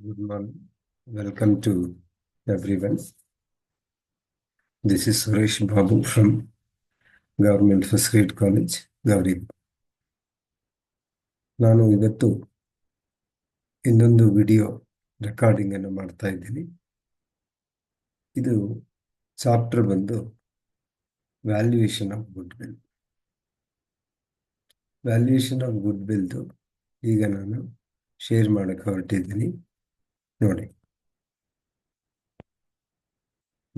Good morning. Welcome to everyone. This is Suresh Babu from Government First Grade College, Gauri. ನಾನು ಇವತ್ತು ಇನ್ನೊಂದು video recording ಅನ್ನು ಮಾಡ್ತಾ ಇದ್ದೀನಿ. ಇದು ಚಾಪ್ಟರ್ ಬಂದು valuation of goodwill. Valuation of ಗುಡ್ ವಿಲ್ದು ಈಗ ನಾನು ಶೇರ್ ಮಾಡಕ್ಕೆ ಹೊರಟಿದ್ದೀನಿ. ನೋಡಿ,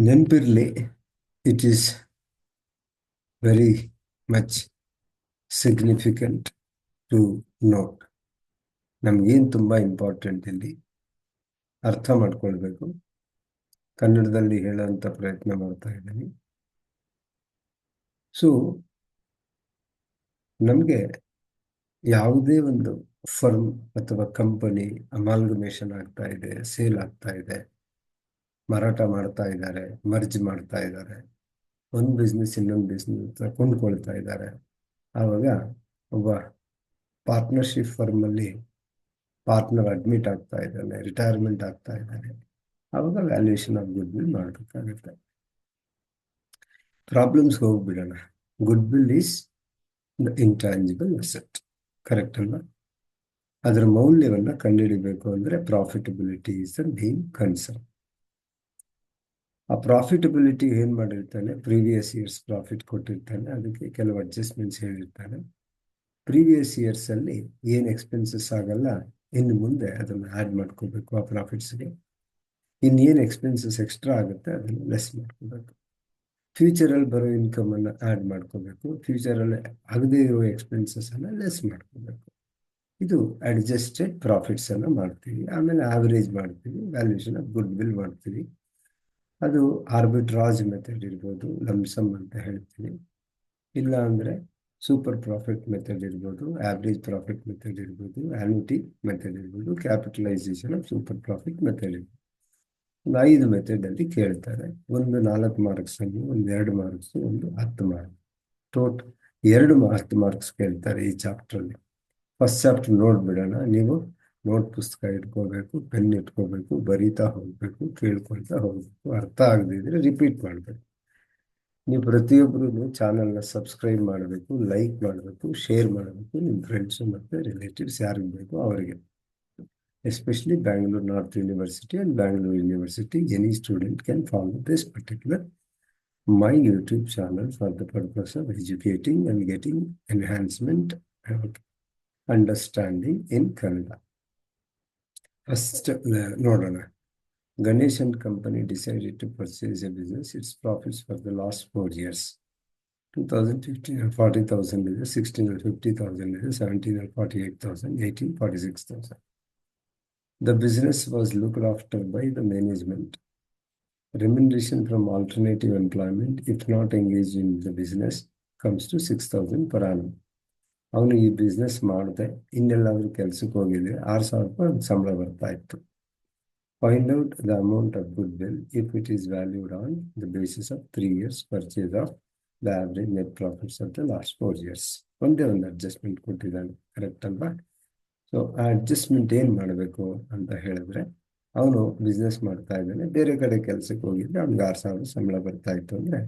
ನೆನಪಿರಲಿ, it is very much significant to note. ನಮಗೇನು ತುಂಬ ಇಂಪಾರ್ಟೆಂಟ್ ಇಲ್ಲಿ ಅರ್ಥ ಮಾಡ್ಕೊಳ್ಬೇಕು. ಕನ್ನಡದಲ್ಲಿ ಹೇಳೋಂಥ ಪ್ರಯತ್ನ ಮಾಡ್ತಾ ಇದ್ದೀನಿ. ಸೊ ನಮಗೆ ಯಾವುದೇ ಒಂದು ಫರ್ಮ್ ಅಥವಾ ಕಂಪನಿ ಅಮಾಲ್ಗಮೇಷನ್ ಆಗ್ತಾ ಇದೆ, ಸೇಲ್ ಆಗ್ತಾ ಇದೆ, ಮಾರಾಟ ಮಾಡ್ತಾ ಇದ್ದಾರೆ, ಮರ್ಜ್ ಮಾಡ್ತಾ ಇದ್ದಾರೆ, ಒಂದು ಬಿಸ್ನೆಸ್ ಇನ್ನೊಂದು ಬಿಸ್ನೆಸ್ ಕೊಂಡ್ಕೊಳ್ತಾ ಇದ್ದಾರೆ, ಆವಾಗ ಒಬ್ಬ ಪಾರ್ಟ್ನರ್ಶಿಪ್ ಫರ್ಮಲ್ಲಿ ಪಾರ್ಟ್ನರ್ ಅಡ್ಮಿಟ್ ಆಗ್ತಾ ಇದ್ದಾನೆ, ರಿಟೈರ್ಮೆಂಟ್ ಆಗ್ತಾ ಇದ್ದಾನೆ, ಆವಾಗ ವ್ಯಾಲ್ಯೂಯೇಷನ್ ಆಫ್ ಗುಡ್ ವಿಲ್ ಮಾಡಬೇಕಾಗುತ್ತೆ. ಪ್ರಾಬ್ಲಮ್ಸ್ಗೆ ಹೋಗ್ಬಿಡೋಣ. Goodwill is the intangible asset, correct ಅಲ್ವಾ? ಅದರ ಮೌಲ್ಯವನ್ನು ಕಂಡುಹಿಡಿಬೇಕು ಅಂದರೆ profitability is the main concern. ಆ ಪ್ರಾಫಿಟಬಿಲಿಟಿ ಏನು ಮಾಡಿರ್ತಾನೆ, ಪ್ರೀವಿಯಸ್ ಇಯರ್ಸ್ ಪ್ರಾಫಿಟ್ ಕೊಟ್ಟಿರ್ತಾನೆ, ಅದಕ್ಕೆ ಕೆಲವು ಅಡ್ಜಸ್ಟ್ಮೆಂಟ್ಸ್ ಹೇಳಿರ್ತಾನೆ. ಪ್ರೀವಿಯಸ್ ಇಯರ್ಸಲ್ಲಿ ಏನು ಎಕ್ಸ್ಪೆನ್ಸಸ್ ಆಗಲ್ಲ, ಇನ್ನು ಮುಂದೆ ಅದನ್ನು ಆ್ಯಡ್ ಮಾಡ್ಕೋಬೇಕು ಆ ಪ್ರಾಫಿಟ್ಸ್ಗೆ. ಇನ್ನೇನು ಎಕ್ಸ್ಪೆನ್ಸಸ್ ಎಕ್ಸ್ಟ್ರಾ ಆಗುತ್ತೆ ಅದನ್ನು ಲೆಸ್ ಮಾಡ್ಕೋಬೇಕು. ಫ್ಯೂಚರಲ್ಲಿ ಬರೋ ಇನ್ಕಮನ್ನು ಆ್ಯಡ್ ಮಾಡ್ಕೋಬೇಕು, ಫ್ಯೂಚರಲ್ಲಿ ಆಗದೇ ಇರೋ ಎಕ್ಸ್ಪೆನ್ಸಸ್ಸನ್ನು ಲೆಸ್ ಮಾಡ್ಕೋಬೇಕು. ಇದು ಅಡ್ಜಸ್ಟೆಡ್ ಪ್ರಾಫಿಟ್ಸನ್ನು ಮಾಡ್ತೀವಿ. ಆಮೇಲೆ ಆವ್ರೇಜ್ ಮಾಡ್ತೀವಿ, ವ್ಯಾಲ್ಯೂಯೇಷನ್ ಆಫ್ ಗುಡ್ ವಿಲ್ ಮಾಡ್ತೀವಿ. ಅದು ಆರ್ಬಿಟ್ರಾಜ್ ಮೆಥಡ್ ಇರ್ಬೋದು, ಲಂಸಮ್ ಅಂತ ಹೇಳ್ತೀವಿ. ಇಲ್ಲ ಅಂದರೆ ಸೂಪರ್ ಪ್ರಾಫಿಟ್ ಮೆಥಡ್ ಇರ್ಬೋದು, ಆವ್ರೇಜ್ ಪ್ರಾಫಿಟ್ ಮೆಥಡ್ ಇರ್ಬೋದು, ಆನ್ಯುಟಿ ಮೆಥಡ್ ಇರ್ಬೋದು, capitalisation of super profit method ಇರ್ಬೋದು. ಒಂದು 5 ಮೆಥಡಲ್ಲಿ ಕೇಳ್ತಾರೆ. ಒಂದು 4 ಮಾರ್ಕ್ಸನ್ನು, ಒಂದು 2 ಮಾರ್ಕ್ಸು, ಒಂದು 10 ಮಾರ್ಕ್ಸ್. ಟೋಟಲ್ 10 ಮಾರ್ಕ್ಸ್ ಕೇಳ್ತಾರೆ ಈ ಚಾಪ್ಟ್ರಲ್ಲಿ. First chapter ನೋಡ್ಬಿಡೋಣ. ನೀವು ನೋಟ್ ಪುಸ್ತಕ ಇಟ್ಕೋಬೇಕು, ಪೆನ್ ಇಟ್ಕೋಬೇಕು, ಬರೀತಾ ಹೋಗಬೇಕು, ಕೇಳ್ಕೊಳ್ತಾ ಹೋಗಬೇಕು. ಅರ್ಥ ಆಗದಿದ್ರೆ ರಿಪೀಟ್ ಮಾಡಬೇಕು. ನೀವು ಪ್ರತಿಯೊಬ್ಬರು ಚಾನಲ್ನ ಸಬ್ಸ್ಕ್ರೈಬ್ ಮಾಡಬೇಕು, ಲೈಕ್ ಮಾಡಬೇಕು, ಶೇರ್ ಮಾಡಬೇಕು. ನಿಮ್ಮ ಫ್ರೆಂಡ್ಸು ಮತ್ತು ರಿಲೇಟಿವ್ಸ್ ಯಾರಿಗೆ ಬೇಕು ಅವರಿಗೆ. Especially Bangalore North University and Bangalore University, any student can follow this particular my YouTube channel for the purpose of educating and getting enhancement and understanding in Kannada. First, Nodana. Ganesh and company decided to purchase a business. Its profits for the last 4 years. 2015 and 40,000 is 16 and 50,000 is 17 and 48,000, 18, 46,000. The business was looked after by the management. Remuneration from alternative employment, if not engaged in the business, comes to 6,000 per annum. ಅವನು ಈ business ಮಾಡಿದೆ, ಇನ್ನೆಲ್ಲಾದ್ರೂ ಕೆಲಸಕ್ಕೆ ಹೋಗಿದ್ರೆ 6,000 ರೂಪಾಯಿ ಸಂಬಳ ಬರ್ತಾ ಇತ್ತು. Find out the amount of goodwill if it is valued on the basis of 3 years purchase of the average net profits of the last 4 years. ಒಂದೇ ಒಂದು ಅಡ್ಜಸ್ಟ್ಮೆಂಟ್ ಕೊಟ್ಟಿದ್ದಾನೆ, ಕರೆಕ್ಟ್ ಅಲ್ವಾ? ಸೊ ಆ ಅಡ್ಜಸ್ಟ್ಮೆಂಟ್ ಏನು ಮಾಡಬೇಕು ಅಂತ ಹೇಳಿದ್ರೆ, ಅವನು ಬಿಸ್ನೆಸ್ ಮಾಡ್ತಾ ಇದ್ದಾನೆ, ಬೇರೆ ಕಡೆ ಕೆಲಸಕ್ಕೆ ಹೋಗಿದ್ರೆ ಅವ್ನಿಗೆ 6,000 ಸಂಬಳ ಬರ್ತಾ ಇತ್ತು ಅಂದರೆ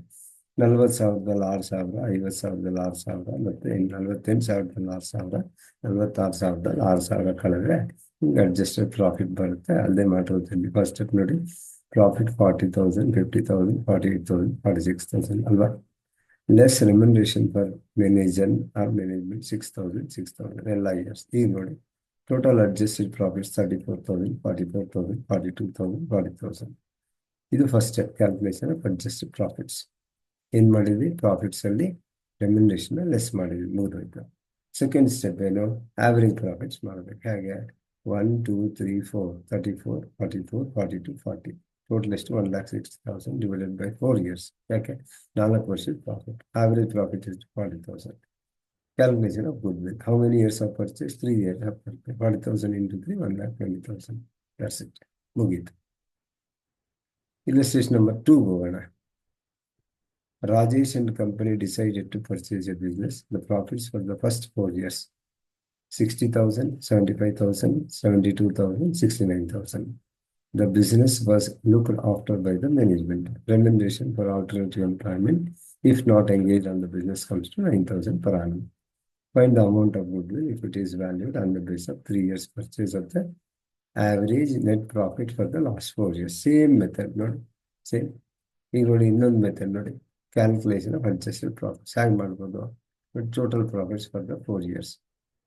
40,000ದಲ್ಲಿ 6,000, 50,000ದಲ್ಲಿ 6,000, ಮತ್ತು 48,000ದಲ್ಲಿ 6,000, 46,000ದಲ್ಲಿ 6,000 ಕಳೆದ್ರೆ ಹಿಂಗೆ ಅಡ್ಜಸ್ಟೆಡ್ ಪ್ರಾಫಿಟ್ ಬರುತ್ತೆ. ಅಲ್ಲದೆ ಮಾಡಿರೋದ್ರಲ್ಲಿ ಫಸ್ಟ್ ಸ್ಟೆಪ್ ನೋಡಿ, ಪ್ರಾಫಿಟ್ 40,000, 50,000, 48,000, 46,000 ಅಲ್ವಾ? Less remuneration for manager or management 6,000, 6,000 ಎಲ್ಲ ಇಯರ್ಸ್. ಈಗ ನೋಡಿ, ಟೋಟಲ್ ಅಡ್ಜಸ್ಟೆಡ್ ಪ್ರಾಫಿಟ್ಸ್ 34,000, 44,000, 42,000, 40,000. ಇದು first step, calculation of adjusted profits. ಏನು ಮಾಡಿದ್ವಿ? ಪ್ರಾಫಿಟ್ಸಲ್ಲಿ ರೆಮ್ಯುನರೇಷನ್ನ ಲೆಸ್ ಮಾಡಿದ್ವಿ, ಮುಗಿದೋಯ್ತು. ಸೆಕೆಂಡ್ ಸ್ಟೆಪ್ ಏನು? ಆವ್ರೇಜ್ ಪ್ರಾಫಿಟ್ಸ್ ಮಾಡಬೇಕು. ಹೇಗೆ? 1, 2, 3, 4, 34, 44, 42, 40. ಟೋಟಲ್ ಎಷ್ಟು? 1,60,000 ಡಿವೈಡೆಡ್ ಬೈ 4 years. ಯಾಕೆ? 4 ವರ್ಷದ ಪ್ರಾಫಿಟ್. ಆವ್ರೇಜ್ ಪ್ರಾಫಿಟ್ ಎಷ್ಟು? 40,000. Calculation of goodwill. How many years of purchase? 3 years of purchase. 40,000 into 3, 1,20,000. That's it. ಮುಗೀತು. Illustration number 2 ಹೋಗೋಣ. Rajesh and company decided to purchase a business. The profits for the first 4 years. 60,000, 75,000, 72,000, 69,000. The business was looked after by the management. Remuneration for alternative employment, if not engaged on the business, comes to 9,000 per annum. Find the amount of goodwill if it is valued on the basis of 3 years purchase of the average net profit for the last 4 years. Same method, ನೋಡಿ same. ಈಗ ನೋಡಿ ಇನ್ನೊಂದು method ನೋಡಿ, calculation of adjusted profits ಹೇಗೆ ಮಾಡ್ಬೋದು. Total profits for the 4 years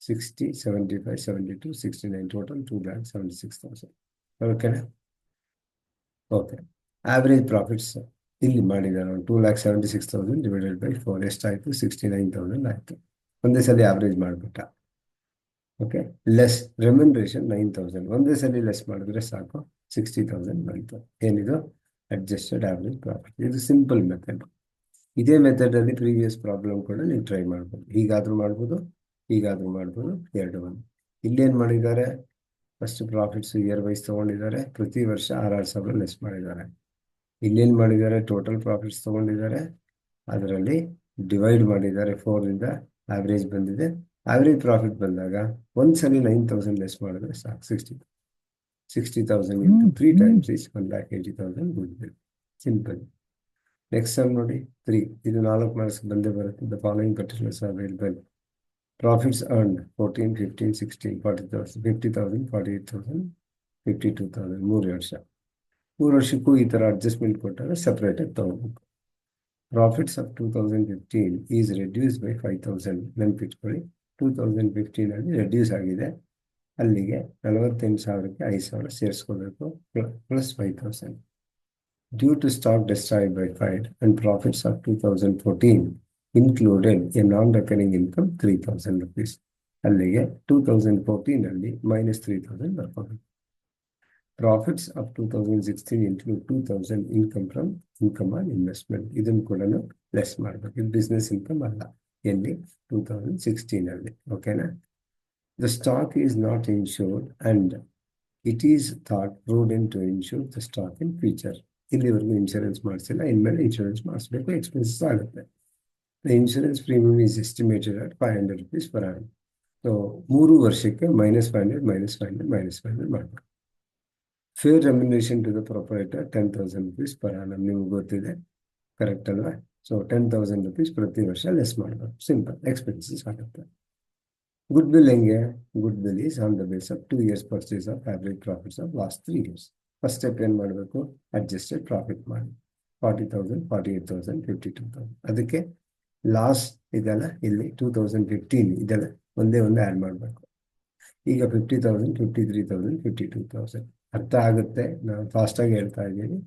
60, 75, 72, 69, total 2,76,000. ಓಕೆನಾ? Okay. Average profits ಇಲ್ಲಿ ಮಾಡಿದ್ದಾರೆ 2,76,000 ಡಿವೈಡೆಡ್ ಬೈ 4 ಎಷ್ಟಾಯಿತು? 69,000 ಆಯಿತು. ಒಂದೇ ಸಲ ಆವ್ರೇಜ್ ಮಾಡಿಬಿಟ್ಟ. ಓಕೆ. ಲೆಸ್ ರೆಮ್ಯುನರೇಷನ್ 9,000, ಒಂದೇ ಸಲ ಲೆಸ್ ಮಾಡಿದ್ರೆ ಸಾಕು, 60,000 ಬಂತು. ಏನಿದು? Adjusted average profit. ಇದು ಸಿಂಪಲ್ ಮೆಥಡ್. ಇದೇ ಮೆಥಡಲ್ಲಿ ಪ್ರೀವಿಯಸ್ ಪ್ರಾಬ್ಲಮ್ ಕೂಡ ನೀವು ಟ್ರೈ ಮಾಡ್ಬೋದು. ಹೀಗಾದರೂ ಮಾಡ್ಬೋದು, ಹೀಗಾದರೂ ಮಾಡ್ಬೋದು, ಎರಡು ಒಂದು. ಇಲ್ಲೇನು ಮಾಡಿದ್ದಾರೆ? ಫಸ್ಟ್ ಪ್ರಾಫಿಟ್ಸ್ ಇಯರ್ ವೈಸ್ ತೊಗೊಂಡಿದ್ದಾರೆ, ಪ್ರತಿ ವರ್ಷ 6,000 ಲೆಸ್ ಮಾಡಿದ್ದಾರೆ. ಇಲ್ಲೇನು ಮಾಡಿದ್ದಾರೆ? ಟೋಟಲ್ ಪ್ರಾಫಿಟ್ಸ್ ತೊಗೊಂಡಿದ್ದಾರೆ, ಅದರಲ್ಲಿ ಡಿವೈಡ್ ಮಾಡಿದ್ದಾರೆ 4ರಿಂದ, ಆವ್ರೇಜ್ ಬಂದಿದೆ. ಆವ್ರೇಜ್ ಪ್ರಾಫಿಟ್ ಬಂದಾಗ ಒಂದ್ಸಲಿ 9,000 ಲೆಸ್ ಮಾಡಿದ್ರೆ ಸಾಕು, 60,000 into 3 times is 1,80,000 goodwill. Simple. Next sum ನೋಡಿ 3. ಇದು 4 ಮಾರ್ಕ್ಸ್ ಬಂದೇ ಬರುತ್ತೆ. The following particulars are available. Profits earned 14, 15, 16, 40,000, 50,000, 48,000, 52,000. 3 ವರ್ಷ. 3 ವರ್ಷಕ್ಕೂ ಈ ಥರ ಅಡ್ಜಸ್ಟ್ಮೆಂಟ್ ಕೊಟ್ಟಾಗ ಸಪ್ರೇಟಾಗಿ ತಗೋಬೇಕು. Profits of 2015 is reduce by 5,000. ನೆನಪಿಟ್ಕೊಳ್ಳಿ, 2015 ಅಲ್ಲಿ ರೆಡ್ಯೂಸ್ ಆಗಿದೆ, ಅಲ್ಲಿಗೆ 48,000ಕ್ಕೆ 5,000 ಸೇರಿಸ್ಕೋಬೇಕು, plus 5,000. Due to stock destroyed by fire and profits of 2014 included a non recurring income 3,000 rupees. ಅಲ್ಲಿಗೆ 2014 ಅಲ್ಲಿ -3,000 ಬರ್ಕೋಬೇಕು. Profits of 2016 include 2,000 income on investment. ಇದನ್ನು ಕೂಡ ಲೆಸ್ ಮಾಡಬೇಕು. ಇದು ಬಿಸ್ನೆಸ್ ಇನ್ಕಮ್ ಅಲ್ಲ, ಎಲ್ಲಿ? 2016 ಅಲ್ಲಿ. ಓಕೆನಾ? The stock is not insured and it is thought prudent to insure the stock in future. ಇಲ್ಲಿವರೆಗೂ ಇನ್ಶೂರೆನ್ಸ್ ಮಾಡಿಸಿಲ್ಲ, ಇನ್ಮೇಲೆ ಇನ್ಶೂರೆನ್ಸ್ ಮಾಡಿಸ್ಬೇಕು, ಎಕ್ಸ್ಪೆನ್ಸಸ್ ಆಗುತ್ತೆ. The insurance premium is estimated at 500 rupees per annum. So 3 ವರ್ಷಕ್ಕೆ -500, -500, -500 ಮಾಡಬೇಕು. Fair remuneration to the proprietor 10,000 rupees per annum. ನಿಮ್ಗೆ ಗೊತ್ತಿದೆ, correct ಅಲ್ವಾ? ಸೊ 10,000 rupees ಪ್ರತಿ ವರ್ಷ ಲೆಸ್ ಮಾಡಬೇಕು. ಸಿಂಪಲ್. ಎಕ್ಸ್ಪೆನ್ಸಸ್ ಆಗುತ್ತೆ. ಗುಡ್ ಬಿಲ್ ಹೆಂಗೆ? Good bill is on the base of 2 years purchase of average profits of last 3 years. First step ಏನು ಮಾಡಬೇಕು? ಅಡ್ಜಸ್ಟೆಡ್ ಪ್ರಾಫಿಟ್ ಮಾಡಿ 40,000, 48,000, 52,000. ಅದಕ್ಕೆ ಲಾಸ್ ಇದೆಲ್ಲ ಇಲ್ಲಿ 2015 ಇದೆಲ್ಲ ಒಂದೇ ಆ್ಯಡ್ ಮಾಡಬೇಕು. ಈಗ 50,000, 53,000, 52,000. ಅರ್ಥ ಆಗುತ್ತೆ, ನಾನು ಫಾಸ್ಟಾಗಿ ಹೇಳ್ತಾ ಇದ್ದೀನಿ.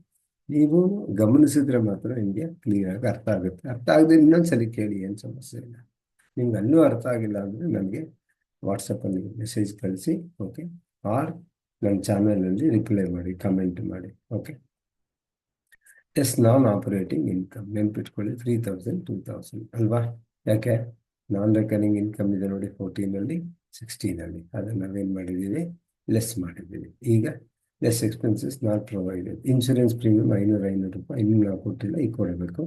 ನೀವು ಗಮನಿಸಿದ್ರೆ ಮಾತ್ರ ನಿಮಗೆ ಕ್ಲಿಯರಾಗಿ ಅರ್ಥ ಆಗುತ್ತೆ. ಅರ್ಥ ಆಗದೆ ಇನ್ನೊಂದ್ಸಲಿ ಕೇಳಿ, ಏನು ಸಮಸ್ಯೆ ಇಲ್ಲ. ನಿಮ್ಗೆ ಅಲ್ಲೂ ಅರ್ಥ ಆಗಿಲ್ಲ ಅಂದರೆ ನನಗೆ ವಾಟ್ಸಪ್ಪಲ್ಲಿ ಮೆಸೇಜ್ ಕಳಿಸಿ, ಓಕೆ, ಆರ್ ನನ್ನ ಚಾನಲಲ್ಲಿ ರಿಪ್ಲೈ ಮಾಡಿ, ಕಮೆಂಟ್ ಮಾಡಿ. Okay. Yes non operating income ನೆನ್ಪಿಟ್ಕೊಳ್ಳಿ, 3,000, 2,000 ಅಲ್ವಾ? ಯಾಕೆ? ನಾನ್ ರೆಕರಿಂಗ್ ಇನ್ಕಮ್ ಇದೆ ನೋಡಿ 14 16 ಅದನ್ನು ನಾವೇನು ಮಾಡಿದ್ದೀವಿ? ಲೆಸ್ ಮಾಡಿದ್ದೀವಿ. ಈಗ less expenses not provided. Insurance premium 500 ರೂಪಾಯಿ ಇನ್ನೂ ನಾವು ಕೊಟ್ಟಿಲ್ಲ, ಈಗ ಕೊಡಬೇಕು.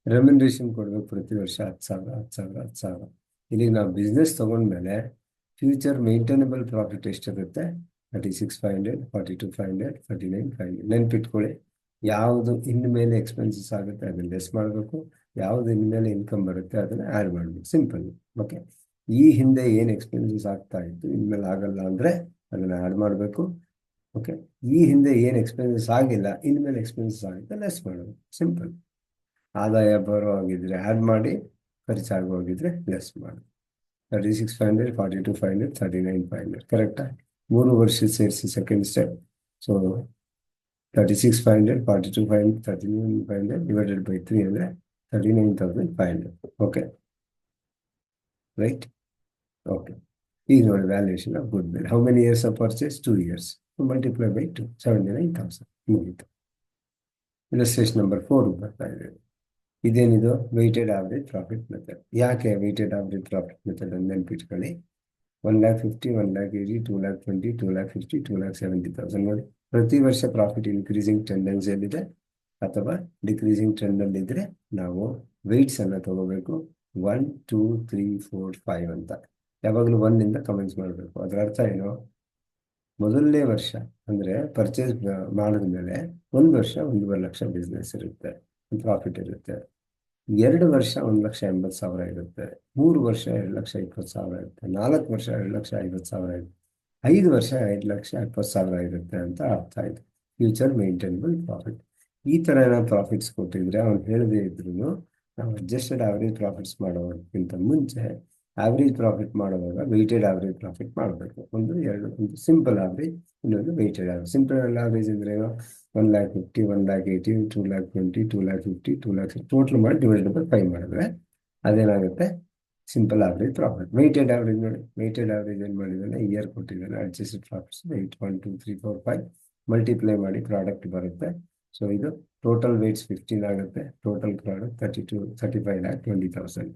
ರೆಮ್ಯುನರೇಷನ್ ಕೊಡಬೇಕು ಪ್ರತಿ ವರ್ಷ 10,000, 10,000, 10,000. ಇಲ್ಲಿ ನಾವು ಬಿಸ್ನೆಸ್ ತೊಗೊಂಡ್ಮೇಲೆ ಫ್ಯೂಚರ್ ಮೇಂಟೈನಬಲ್ ಪ್ರಾಫಿಟ್ ಎಷ್ಟಿರುತ್ತೆ? 36,500, 42,500, 39,500. ನೆನ್ಪಿಟ್ಕೊಳ್ಳಿ, ಯಾವುದು ಇನ್ಮೇಲೆ ಎಕ್ಸ್ಪೆನ್ಸಸ್ ಆಗುತ್ತೆ ಅದನ್ನು ಲೆಸ್ ಮಾಡಬೇಕು, ಯಾವುದು ಇನ್ಮೇಲೆ ಇನ್ಕಮ್ ಬರುತ್ತೆ ಅದನ್ನು ಆ್ಯಡ್ ಮಾಡಬೇಕು. ಸಿಂಪಲ್. ಓಕೆ. ಈ ಹಿಂದೆ ಏನು ಎಕ್ಸ್ಪೆನ್ಸಸ್ ಆಗ್ತಾ ಇತ್ತು, ಇನ್ಮೇಲೆ ಆಗಲ್ಲ ಅಂದರೆ ಅದನ್ನು ಆ್ಯಡ್ ಮಾಡಬೇಕು. ಓಕೆ. ಈ ಹಿಂದೆ ಏನು ಎಕ್ಸ್ಪೆನ್ಸಸ್ ಆಗಿಲ್ಲ, ಇನ್ಮೇಲೆ ಎಕ್ಸ್ಪೆನ್ಸಸ್ ಆಗುತ್ತೆ, ಲೆಸ್ ಮಾಡಬೇಕು. ಸಿಂಪಲ್. ಆದಾಯ ಬರೋ ಆಗಿದ್ರೆ ಆ್ಯಡ್ ಮಾಡಿ, ಖರ್ಚಾಗಿ ಹೋಗಿದ್ರೆ ಲೆಸ್ ಮಾಡಿ. 36,500, 42,500, 39,500 ಕರೆಕ್ಟಾ? 3 ವರ್ಷ ಸೇರಿಸಿ second step. So 36,500, 42,500, 39,500 divided by 3 ಅಂದರೆ 39,500. Okay, right? ಓಕೆ. ಈಗ ನೋಡಿ valuation of goodwill. How many years of purchase? 2 years. Multiply by 2, 79,000 ಮುಗೀತು. ಇಲಸ್ಟ್ರೇಷನ್ ನಂಬರ್ 4 ಬರ್ತಾ ಇದೆ. ಇದೇನಿದು? Weighted average profit method. ಯಾಕೆ ವೆಯ್ಟೆಡ್ ಆವ್ರೇಜ್ ಪ್ರಾಫಿಟ್ ಮೆಥಡ್ ಅಂತ ನೆನ್ಪಿಟ್ಕೊಳ್ಳಿ. 1,50,000, 1,80,000, 2,20,000, 2,50,000, 2,70,000 ನೋಡಿ. ಪ್ರತಿ ವರ್ಷ ಪ್ರಾಫಿಟ್ ಇನ್ಕ್ರೀಸಿಂಗ್ ಟೆಂಡೆನ್ಸಿಯಲ್ಲಿದೆ ಅಥವಾ ಡಿಕ್ರೀಸಿಂಗ್ ಟ್ರೆಂಡಲ್ಲಿದ್ದರೆ ನಾವು ವೆಯ್ಟ್ಸ್ ಅನ್ನು ತಗೋಬೇಕು. 1, 2, 3, 4, 5 ಅಂತ. ಯಾವಾಗಲೂ ಒಂದಿಂದ ಕಮೆಂಟ್ಸ್ ಮಾಡಬೇಕು. ಅದರ ಅರ್ಥ ಏನು? ಮೊದಲನೇ ವರ್ಷ ಅಂದರೆ ಪರ್ಚೇಸ್ ಮಾಡಿದ್ಮೇಲೆ 1 ವರ್ಷ 1.5 ಲಕ್ಷ ಬಿಸ್ನೆಸ್ ಇರುತ್ತೆ, ಪ್ರಾಫಿಟ್ ಇರುತ್ತೆ. 2 ವರ್ಷ 1,80,000 ಇರುತ್ತೆ. 3 ವರ್ಷ 2,20,000 ಇರುತ್ತೆ. 4 ವರ್ಷ 2,50,000 ಇರುತ್ತೆ. 5 ವರ್ಷ 5,70,000 ಇರುತ್ತೆ ಅಂತ ಅರ್ಥ ಆಯ್ತು. Future maintainable profit. ಈ ಥರ ಏನೋ ಪ್ರಾಫಿಟ್ಸ್ ಕೊಟ್ಟಿದ್ರೆ ಅವ್ನು ಹೇಳದೇ ಇದ್ರು ನಾವು ಅಡ್ಜಸ್ಟೆಡ್ ಆವ್ರೇಜ್ ಪ್ರಾಫಿಟ್ಸ್ ಮಾಡೋದಕ್ಕಿಂತ ಮುಂಚೆ ಆವ್ರೇಜ್ ಪ್ರಾಫಿಟ್ ಮಾಡುವಾಗ ವೆಯ್ಟೆಡ್ ಆವ್ರೇಜ್ ಪ್ರಾಫಿಟ್ ಮಾಡಬೇಕು. ಒಂದು ಸಿಂಪಲ್ ಆವ್ರೇಜ್, ಇನ್ನೊಂದು ವೆಯ್ಟೆಡ್ ಆವ್ರೇಜ್. ಸಿಂಪಲ್ ಆವ್ರೇಜ್ ಅಂದ್ರೆ 1,50,000 1,80,000 2,20,000 2,50,000 2,00,000 ಟೋಟಲ್ ಮಾಡಿ ಡಿವೈಡೆಡ್ ಬೈ 5 ಮಾಡಿದ್ರೆ ಅದೇನಾಗುತ್ತೆ? Simple average profit. Weighted average ನೋಡಿ, ವೆಯ್ಟೆಡ್ ಆವ್ರೇಜ್ ಏನು ಮಾಡಿದ್ದಾನೆ? ಇಯರ್ ಕೊಟ್ಟಿದ್ದಾನೆ, ಅಡ್ಜಸ್ಟೆಡ್ ಪ್ರಾಫಿಟ್ಸ್ 8 1 2 3 4 5 ಮಲ್ಟಿಪ್ಲೈ ಮಾಡಿ ಪ್ರಾಡಕ್ಟ್ ಬರುತ್ತೆ. ಸೊ ಇದು ಟೋಟಲ್ ವೇಟ್ಸ್ 15 ಆಗುತ್ತೆ. Total product 35,20,000.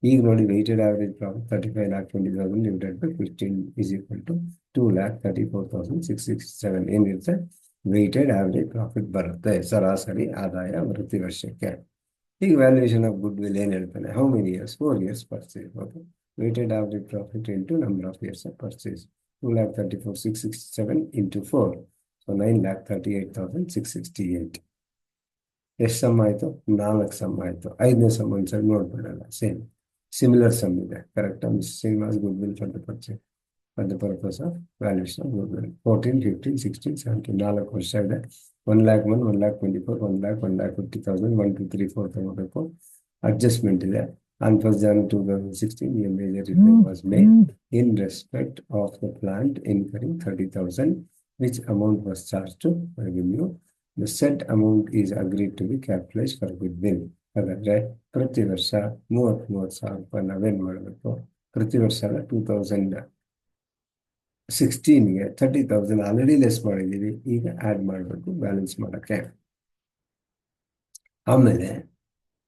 ಈಗ ನೋಡಿ weighted average profit 35,20,000 divided by 15 is equal to 2,34,667 ಏನಿರುತ್ತೆ? ವೆಯ್ಟೆಡ್ ಆವ್ರೇಜ್ ಪ್ರಾಫಿಟ್ ಬರುತ್ತೆ, ಸರಾಸರಿ ಆದಾಯ ಪ್ರತಿ ವರ್ಷಕ್ಕೆ. ಈಗ ವ್ಯಾಲ್ಯೂಯೇಷನ್ ಆಫ್ ಗುಡ್ ವಿಲ್ ಏನು ಹೇಳ್ತಾನೆ? How many years? 4 years purchase. Okay, weighted average profit into number of years of purchase. 2,34,667 into 4, so 9,38,668. ಎಷ್ಟು ಸಮ್ ಆಯಿತು? 4 ಸಮ್ ಆಯಿತು. 5ನೇ ಸಮ್ ಒಂದ್ಸರಿ ನೋಡ್ಬಿಡೋಣ. ಸಿಮಿಲರ್ ಸಮ್ ಇದೆ, ಕರೆಕ್ಟಾ? Same as good will for the purchase for the purpose of valuation of good will. 14 15 16 17 4 ವರ್ಷ ಇದೆ. 1,01 1,24 1,00,000 1,50,000 1 2 3 4 ತಗೋಬೇಕು. ಅಡ್ಜಸ್ಟ್ಮೆಂಟ್ ಇದೆ. On 1st January 2016, a major repair was made in respect of the plant incurring 30,000, which amount was charged to revenue. The said amount is agreed to be capitalized for goodwill. ಹಾಗಾದ್ರೆ ಪ್ರತಿ ವರ್ಷ 30,000 ರೂಪಾಯಿ ನಾವೇನ್ ಮಾಡಬೇಕು? ಪ್ರತಿ ವರ್ಷ 2016ಗೆ 30,000 already less ಮಾಡಿದ್ದೀವಿ, ಈಗ ಆಡ್ ಮಾಡಬೇಕು ಬ್ಯಾಲೆನ್ಸ್ ಮಾಡೋಕ್ಕೆ. ಆಮೇಲೆ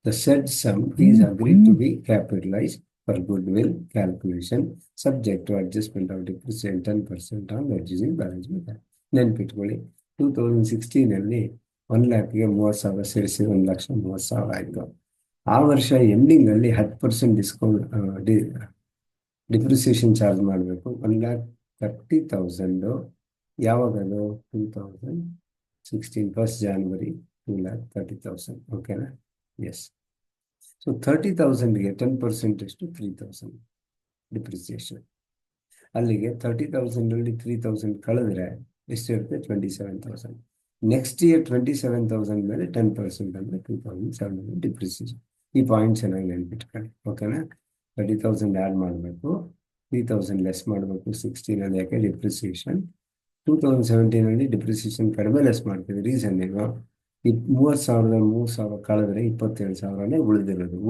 the said sum is agreed to be capitalized for goodwill calculation subject to adjustment of depreciation 10% on reducing balance sheet. ನೆನ್ಪಿಟ್ಕೊಳ್ಳಿ, 2016 ಅಲ್ಲಿ 1,00,000ಗೆ 30,000 ಸೇರಿಸಿ 1,30,000 ಆಯಿತು. ಆ ವರ್ಷ ಎಂಡಿಂಗ್ ಅಲ್ಲಿ 10% ಡಿಸ್ಕೌಂಟ್ ಡಿಪ್ರಿಸಿಯೇಷನ್ ಚಾರ್ಜ್ ಮಾಡಬೇಕು. 1,30,000 ಯಾವಾಗದು? 2016 1st January 2,30,000. ಓಕೆನಾ? ಎಸ್. ಸೊ 30,000ಗೆ 10% ಎಷ್ಟು? 3,000 ಡಿಪ್ರಿಸಿಯೇಷನ್. ಅಲ್ಲಿಗೆ 30,000 ಅಲ್ಲಿ 3,000 ಕಳೆದ್ರೆ ಎಷ್ಟಿರುತ್ತೆ? 27,000. ನೆಕ್ಸ್ಟ್ ಇಯರ್ 27,000 ಮೇಲೆ 10% ಅಂದರೆ 2,700 ಡಿಪ್ರಿಸಿಯೇಷನ್. ಈ ಪಾಯಿಂಟ್ ಚೆನ್ನಾಗಿ ನೆನ್ಪಿಟ್ಕೊಳ್ಳಿ. ಓಕೆನಾ? 30,000 ಆ್ಯಡ್ ಮಾಡಬೇಕು, 3,000 ಲೆಸ್ ಮಾಡಬೇಕು 16 ಅಲ್ಲಿ. ಯಾಕೆ? ಡಿಪ್ರಿಸಿಯೇಷನ್. 2017 ಅಲ್ಲಿ ಡಿಪ್ರಿಸಿಯೇಷನ್ ಕಡಿಮೆ ಲೆಸ್ ಮಾಡ್ತೀವಿ. ರೀಸನ್ ಏನು? ಈ 30,000 ಕಳೆದ್ರೆ 27,000ನೇ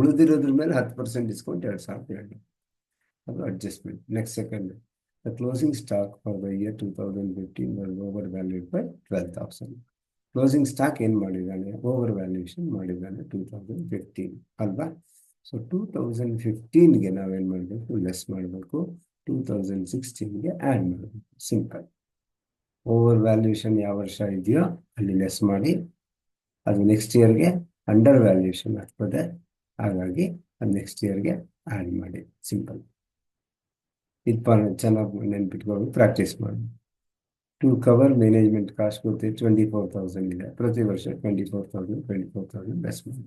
ಉಳಿದಿರೋದ್ರ ಮೇಲೆ 10% ಡಿಸ್ಕೌಂಟ್ 2,000 ಅದು adjustment. Next second, the closing stock for the year 2015 was over valued by 12,000. Closing stock ಏನು ಮಾಡಿದ್ದಾನೆ? ಓವರ್ ವ್ಯಾಲ್ಯೂಯೇಷನ್ ಮಾಡಿದ್ದಾನೆ 2015 ಅಲ್ವಾ? ಸೊ 2015ಗೆ ನಾವೇನು ಮಾಡಬೇಕು? ಲೆಸ್ ಮಾಡಬೇಕು. 2016ಗೆ ಆ್ಯಡ್ ಮಾಡಬೇಕು. ಸಿಂಪಲ್. ಓವರ್ ವ್ಯಾಲ್ಯೂಯೇಷನ್ ಯಾವ ವರ್ಷ ಇದೆಯೋ ಅಲ್ಲಿ ಲೆಸ್ ಮಾಡಿ, ಅದು ನೆಕ್ಸ್ಟ್ ಇಯರ್ಗೆ ಅಂಡರ್ ವ್ಯಾಲ್ಯೂಯೇಷನ್ ಆಗ್ತದೆ, ಹಾಗಾಗಿ ಅದು ನೆಕ್ಸ್ಟ್ ಇಯರ್ಗೆ ಆ್ಯಡ್ ಮಾಡಿ. ಸಿಂಪಲ್. ಇದು ಚೆನ್ನಾಗಿ ನೆನ್ಪಿಟ್ಕೊಂಡು ಪ್ರಾಕ್ಟೀಸ್ ಮಾಡಿ. ಟು ಕವರ್ ಮ್ಯಾನೇಜ್ಮೆಂಟ್ ಕಾಸ್ಟ್ ಗೊತ್ತಿದೆ 24,000 ಇದೆ. ಪ್ರತಿ ವರ್ಷ 24,000 ಲೆಸ್ ಮಾಡಿ.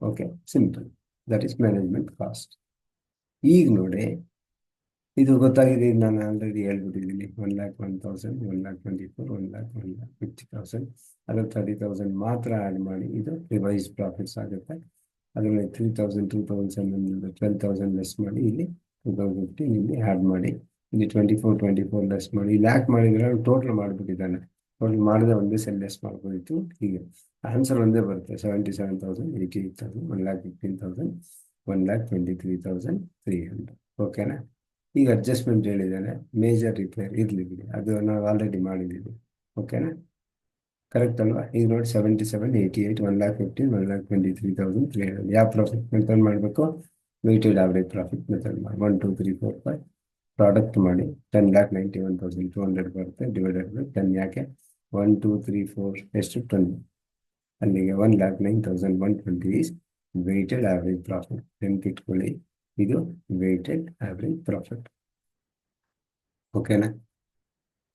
Okay, simple. That is management cost. ಈಗ ನೋಡಿ, ಇದು ಗೊತ್ತಾಗಿದೆ. ನಾನು ಆಲ್ರೆಡಿ ಹೇಳ್ಬಿಟ್ಟಿದ್ದೀನಿ. 1,01,000 1,24 1,50,000 ಅದರಲ್ಲಿ 30,000 ಮಾತ್ರ ಆ್ಯಡ್ ಮಾಡಿ ಇದು ರಿವೈಸ್ ಪ್ರಾಫಿಟ್ಸ್ ಆಗುತ್ತೆ. ಅದರಲ್ಲಿ 3,000 2,700 12,000 ಲೆಸ್ ಮಾಡಿ, ಇಲ್ಲಿ 2015 ಇಲ್ಲಿ ಆ್ಯಡ್ ಮಾಡಿ, ಇಲ್ಲಿ 24 ಲೆಸ್ ಮಾಡಿ. ಇಲ್ಲಿ ಯಾಕೆ ಮಾಡಿದ್ರೆ ಟೋಟಲ್ ಮಾಡಿಬಿಟ್ಟಿದ್ದಾನೆ. ಟೋಟಲ್ ಮಾಡಿದ್ರೆ ಒಂದೇ ಸಲ ಲೆಸ್ ಮಾಡ್ಬೋದಿತ್ತು. ಹೀಗೆ ಆನ್ಸರ್ ಒಂದೇ ಬರುತ್ತೆ. 77,000 88,000 1,15,000 1,23,300. ಓಕೆನಾ? ಈಗ ಅಡ್ಜಸ್ಟ್ಮೆಂಟ್ ಹೇಳಿದ್ದಾನೆ. ಮೇಜರ್ ರಿಪೇರ್ ಇರಲಿ ಬಿಡಿ, ಅದು ನಾವು ಆಲ್ರೆಡಿ ಮಾಡಿದ್ದೀವಿ. ಓಕೆನಾ? ಕರೆಕ್ಟ್ ಅಲ್ವಾ? ಈಗ ನೋಡಿ 77 88 1,15 1,23,300. ಯಾವ ಪ್ರಾಫಿಟ್ ಮೆಥಡ್ ಮಾಡಬೇಕು? ವೆಯ್ಟೆಡ್ ಆವ್ರೇಜ್ ಪ್ರಾಫಿಟ್ ಮೆಥಡ್ ಮಾಡಿ. 1 2 3 4 5 ಪ್ರಾಡಕ್ಟ್ ಮಾಡಿ 10,91,200 ಬರುತ್ತೆ. Divided by 10. ಯಾಕೆ? 1 2 3 4 ಎಷ್ಟು? 20. ಅಲ್ಲಿಗೆ 1,09,120 ಈಸ್ ವೆಯ್ಟೆಡ್ ಆವ್ರೇಜ್ ಪ್ರಾಫಿಟ್. ನೆನ್ಪಿಟ್ಕೊಳ್ಳಿ, ಇದು ವೇಟೆಡ್ ಆವ್ರೇಜ್ ಪ್ರಾಫಿಟ್. ಓಕೆನಾ,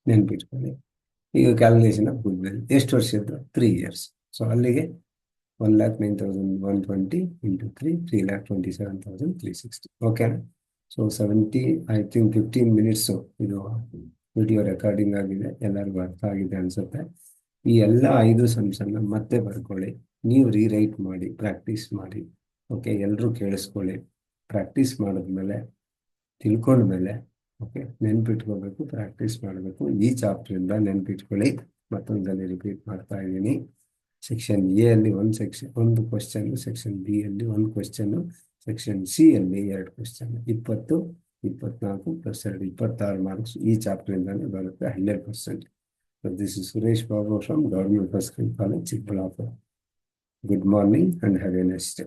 ನೆನ್ಪಿಟ್ಕೊಳ್ಳಿ. ಈಗ ಕ್ಯಾಲ್ಕುಲೇಷನ್ ಆಫ್ ಗುಡ್ ವಿಲ್ ಎಷ್ಟು ವರ್ಷದ್ದು? 3 years. ಸೊ ಅಲ್ಲಿಗೆ 1,09,120 ಇಂಟು 3,27,360. ಓಕೆನಾ. ಸೊ 70, ಐ ಥಿಂಕ್ 15 ಮಿನಿಟ್ಸು ಇದು ವಿಡಿಯೋ ರೆಕಾರ್ಡಿಂಗ್ ಆಗಿದೆ, ಎಲ್ಲರಿಗೂ ಅರ್ಥ ಆಗಿದೆ ಅನ್ಸುತ್ತೆ. ಈ ಎಲ್ಲ 5 ಸಮ್ಸನ್ನು ಮತ್ತೆ ಬರ್ಕೊಳ್ಳಿ, ನೀವು ರೀರೈಟ್ ಮಾಡಿ, ಪ್ರಾಕ್ಟೀಸ್ ಮಾಡಿ. ಓಕೆ, ಎಲ್ಲರೂ ಕೇಳಿಸ್ಕೊಳ್ಳಿ. ಪ್ರಾಕ್ಟೀಸ್ ಮಾಡಿದ್ಮೇಲೆ, ತಿಳ್ಕೊಂಡ್ಮೇಲೆ, ಓಕೆ, ನೆನ್ಪಿಟ್ಕೋಬೇಕು, ಪ್ರಾಕ್ಟೀಸ್ ಮಾಡಬೇಕು. ಈ ಚಾಪ್ಟ್ರಿಂದ ನೆನ್ಪಿಟ್ಕೊಳ್ಳಿ. ಮತ್ತೊಂದ್ಸಲಿ ರಿಪೀಟ್ ಮಾಡ್ತಾ ಇದ್ದೀನಿ. ಸೆಕ್ಷನ್ ಎ ಅಲ್ಲಿ ಒಂದು ಕ್ವಶನ್, ಸೆಕ್ಷನ್ ಬಿ ಅಲ್ಲಿ 1 ಕ್ವಶನ್, ಸೆಕ್ಷನ್ ಸಿ ಅಲ್ಲಿ 2 ಕ್ವಶನ್. 20, 24 ಪ್ಲಸ್ 2 26 ಮಾರ್ಕ್ಸ್ ಈ ಚಾಪ್ಟ್ರಿಂದಾನೇ ಬರುತ್ತೆ, 100%. This is Suresh Babu from government first college, Chikkaballapur. Good morning and have a nice day.